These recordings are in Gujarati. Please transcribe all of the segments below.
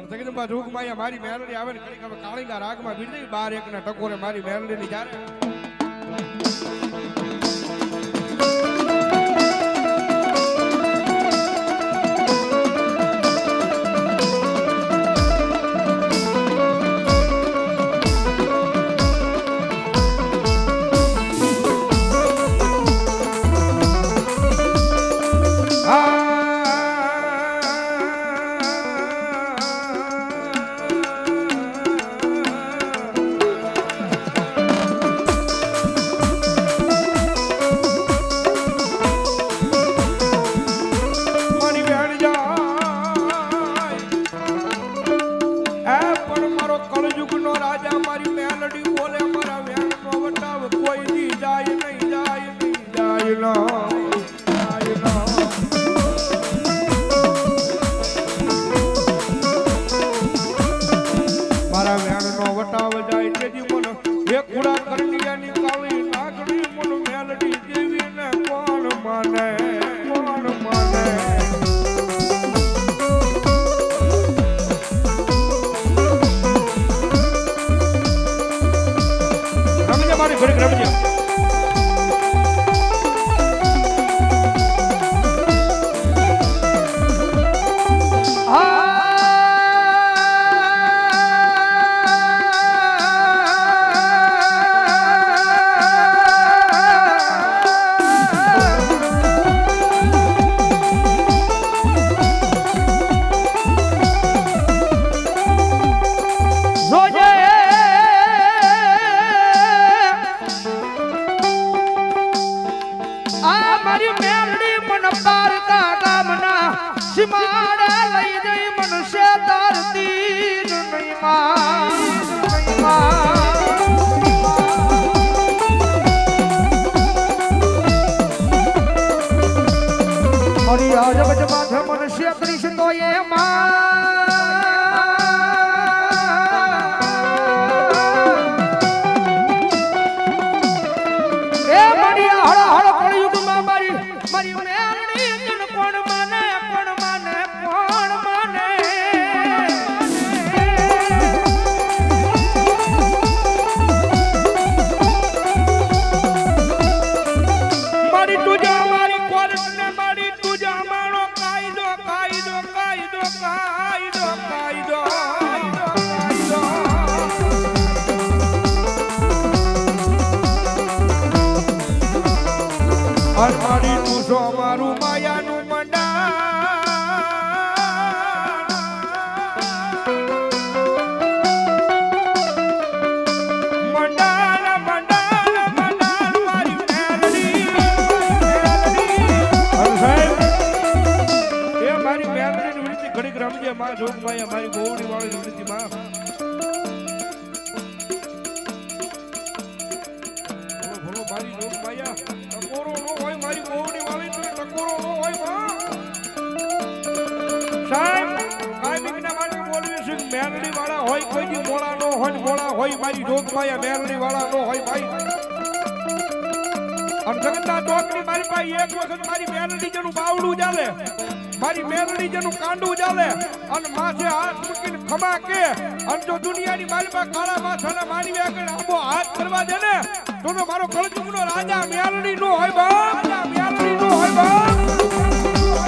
અને જગદંબા જોગમાં મારી મેલડી આવે ને કડીક હવે કાળીના રાગમાં બીડી 12 1 ના ટકોરે મારી મેલડીની જ્યારે મારી મેલડી જેનું કાંડું ચાલે અને માથે હાથ મૂકીને ખમા કે અને જો દુનિયાની મારી પાસે કાળા માથાના મારી આગળ આબો હાથ કરવા દે ને તો મારો કળજુગનો રાજા મેલડી નો હોય બાપ, રાજા મેલડી નો હોય બાપ.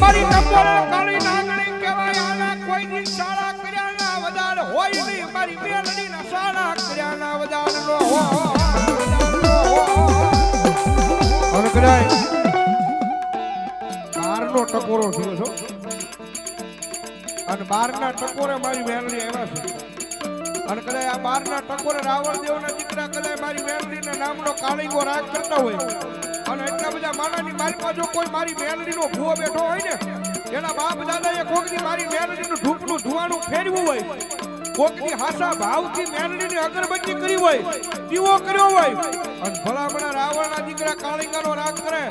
મારી ટપોરા કાળી નાગણી કહેવાય આના કોઈની શાળા કર્યાના વદાડ હોય નહીં, મારી મેલડીના શાળા કર્યાના વદાડ નો હોય. બારનો ટકોરો થયો છો અને 12ના ટકોરે મારી મેલડી આવ્યા છે અને કદાચ આ 12ના ટકોરે રાવણ દેવના દીકરા કદાચ મારી મેલડીના નામનો કાળીગો રાજ કરતા હોય અને એટલા બધા માણાની મારી પાસે કોઈ મારી મેલડીનો ભૂવો બેઠો હોય ને એના બાપ દાદાએ કોકની મારી મેલડીનું ધૂપનું ધુવાનું ફેરવું હોય, કોકની હાસા ભાવથી મેલડીની અગરબત્તી કરી હોય, દીવો કર્યો હોય અને ભલામણા રાવણના દીકરા કાળીંગાનો રાગ કરે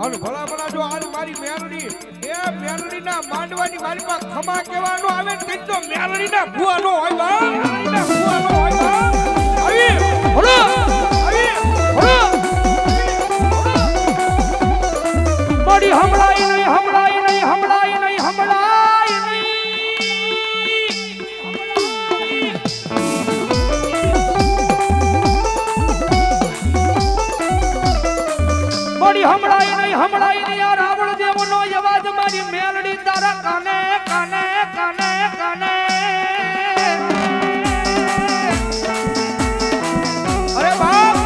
અને ભલામણા જો આજ મારી મેલડી એ મેલડીના માંડવાની મારી પાસે ખમા કહેવાનો આવે ને કઈ તો મેલડીના ભૂવાનો હોય બા, મેલડીના ભૂવાનો હોય બા. આવી બોલો, આવી બોલો. હમણાઈ નહીં આ રાવણ દેવનો અવાજ મારી મેલડી તારા કાને કાને કાને કાને અરે બાપ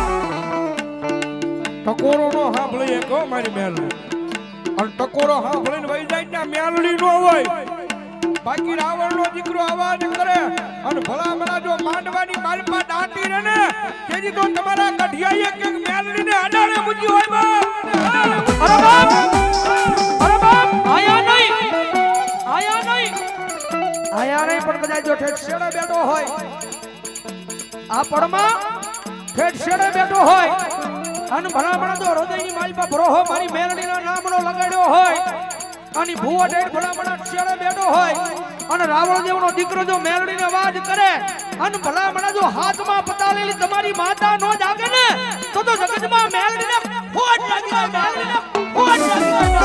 ટકોરો નો સાંભળી એક મારી મેલડી અને ટકોરો સાંભળીને વહી જાય ત્યાં મેલડી નો હોય બાકી રાવણ નો દીકરો અવાજ કરે અને ભલા ભલા જો માંડવાની માલપા દાટી રહે ને તેથી તો તમારા કઢિયાએ કે મેલડી ને અડાડે મૂકી હોય બાપ અરે બાપ આયા નહીં પણ કદાચ જો ઠેઠ શેડે બેઠો હોય આ પડમાં ઠેઠ શેડે બેઠો હોય અને ભલા ભલા તો હૃદયની માલપા ભરોહો મારી મેલડીના નામનો લગાડ્યો હોય અને ભૂવો ઠેઠ ભલા ભલા શેડે બેઠો હોય અને રાવણ દેવનો દીકરો જો મેલડીને અવાજ કરે અને ભલા ભલા જો હાથમાં પતાલેલી તમારી માતા નો જાગે ને તો જગતમાં મેલડીને ખોટ લાગી જાય મેલડીને ખોટ લાગી જાય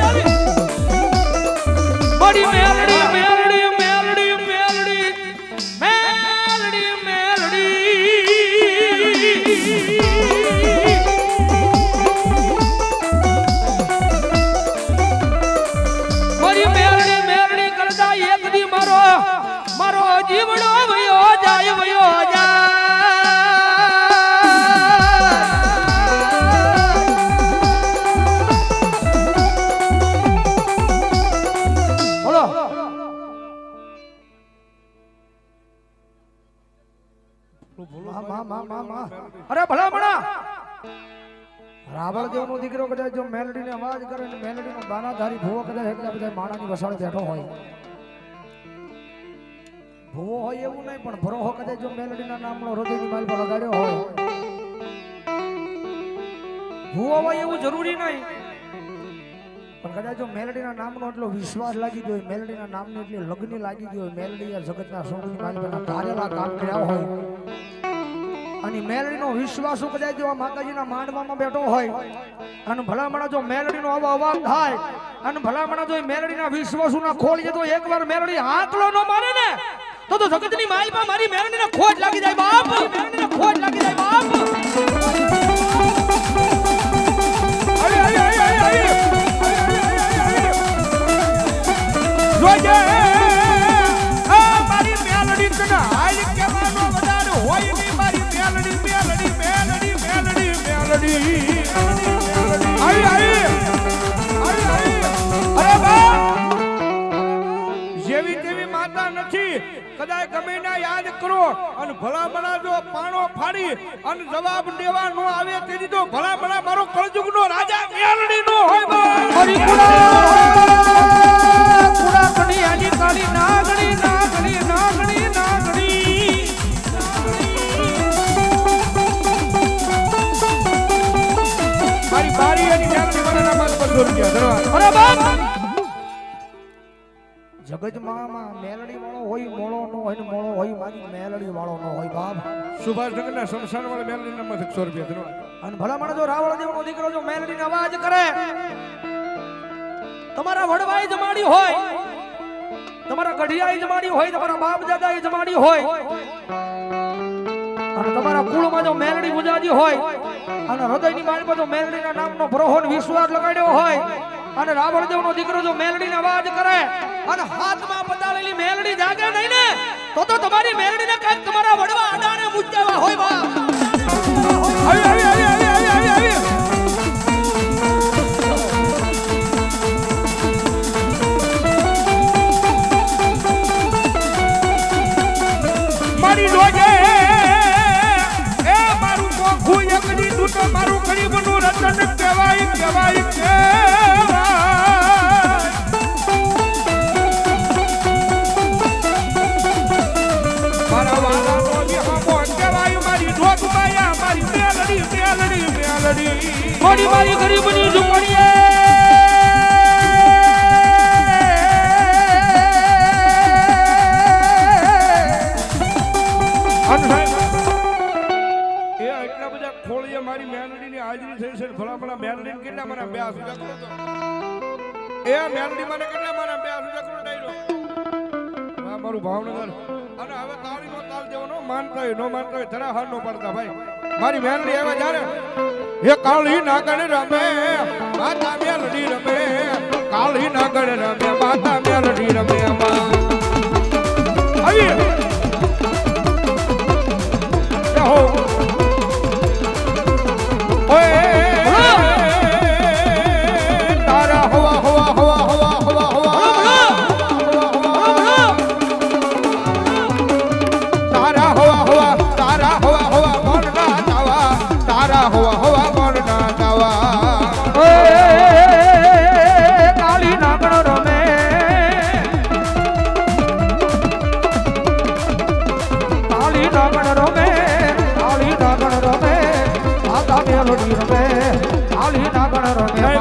આવી બડી મેલડી મેલડી મેલડી મેલડી મેલડી મેલડી મારી મેલડી મેલડી કરતા એક દી મારો જીવડો વયો જાય અરે ભલા મણા રાવણ દેવનો દીકરો કદાચ જો મેલડીને અવાજ કરે ને મેલડીનો બાનાધારી ભૂવો કદાચ એટલા બધા માણાની વસાળે બેઠો હોય ભૂવો હોય એવું નહીં પણ ભરોહો કદાચ જો મેલડીના નામનો હૃદયની માલ પર લગાડ્યો હોય ભૂવો હોય એવું જરૂરી નહીં પણ કદાચ જો મેલડીના નામનો એટલો વિશ્વાસ લાગી ગયો હોય મેલડીના નામની એટલી લગ્ન લાગી ગઈ હોય મેલડી જગતના સોની માલ પર ધારેલા કામ કર્યા હોય અને મેલડીનો વિશ્વાસ કદાચ જો માતાજીના માંડવામાં બેઠો હોય અને ભલામણા જો મેલડીનો આવો અવાજ થાય અને ભલામણા જો મેલડીના વિશ્વાસુના ખોલીએ તો એકવાર મેલડી હાકલો ન મારે ને તો જગતની માલમાં મારી મેલડીને ખોટ લાગી જાય બાપ મેલડીને ખોટ લાગી જાય બાપ જોજે મારી મેલડી તને હાલ કેવાનો વધારે હોય ની મારી મેલડી મેલડી મેલડી મેલડી મેલડી અરે બા જેવી તેવી માતા નથી કદાચ ગમે ના યાદ કરો અને ભલા ભલા જો પાણો ફાડી અને જવાબ દેવા નો આવે તેથી તો ભલા ભલા મારો કળજુગ નો રાજા મેલડી નો હોય બા કુડા કડી આજી કાળી નાગણી નાગણી નાગણી નાગણી મારી બારી અને નાગણી વાળાના માલ પર રૂપિયા ધરવા અરે બાપ જગતમાં મેલડી વાળો હોય મોળો નો હોય ને મોળો હોય મારી મેલડી વાળો નો હોય બાપ સુભાષનગરના સંસાર વાળા મેલડી નામ 100 રૂપિયા ધરવા અને ભલામણ જો રાવણ દેવનો દીકરો જો મેલડીનો અવાજ કરે તમારા વડવાઈ જમાડી હોય તમારા ગઢિયાઈ જમાડી હોય તમારા બાપ દાદાઈ જમાડી હોય અને તમારા કુળમાં જો મેલડી ગુજાજી હોય અને હૃદયની માલ પર જો મેલડીના નામનો ભરોહો ને વિશ્વાસ લગાડ્યો હોય અને રાવણ દેવનો દીકરો જો મેલડીનો અવાજ કરે અને હાથમાં પતાળેલી મેલડી જાગે નહીં ને તો તમારી મેલડીને કાંઈક તમારા વડવા અડાણે મુજાવા હોય બા આવી મારી જોજે એ મારું મોખું એકડી તું તો મારું ગરીબનું રતન કહેવાય કહેવાય મારા વાલાનો વિહામો કહેવાય મારી ઢોકમાયા મારી મેલડી મેલડી મેલડી મારી ગરીબની ઝુંપડીએ એટલા બધા ખોળીએ મારી મેલડીની હાજરી થઈ છે ભલા ભલા મેલડીને કેટલા મને બે સુજા કરો તો એ મેલડી મને કેટલા મને બે સુજા કરો ડાયરો આ મારું ભાવનગર અને હવે તાળીનો તાલ દેવાનો માનતા હોય નો માનતા હોય જરા હાર નો પડતા ભાઈ મારી મેલડી આવ્યા જ્યારે હે કાળી નાગણ રમે માતા મેલડી રમે કાળી નાગણ રમે માતા મેલડી રમે આવી હો ઓય તારા હવા હવા હવા હવા હવા હવા તારા હવા હવા તારા હવા હવા મન ના દાવા તારા હવા હવા મન ના દાવા કાળી નાગણ રમે કાળી નાગણ રમે કાળી નાગણ રમે માતા મેલડી રમે કાળી નાગણ રમે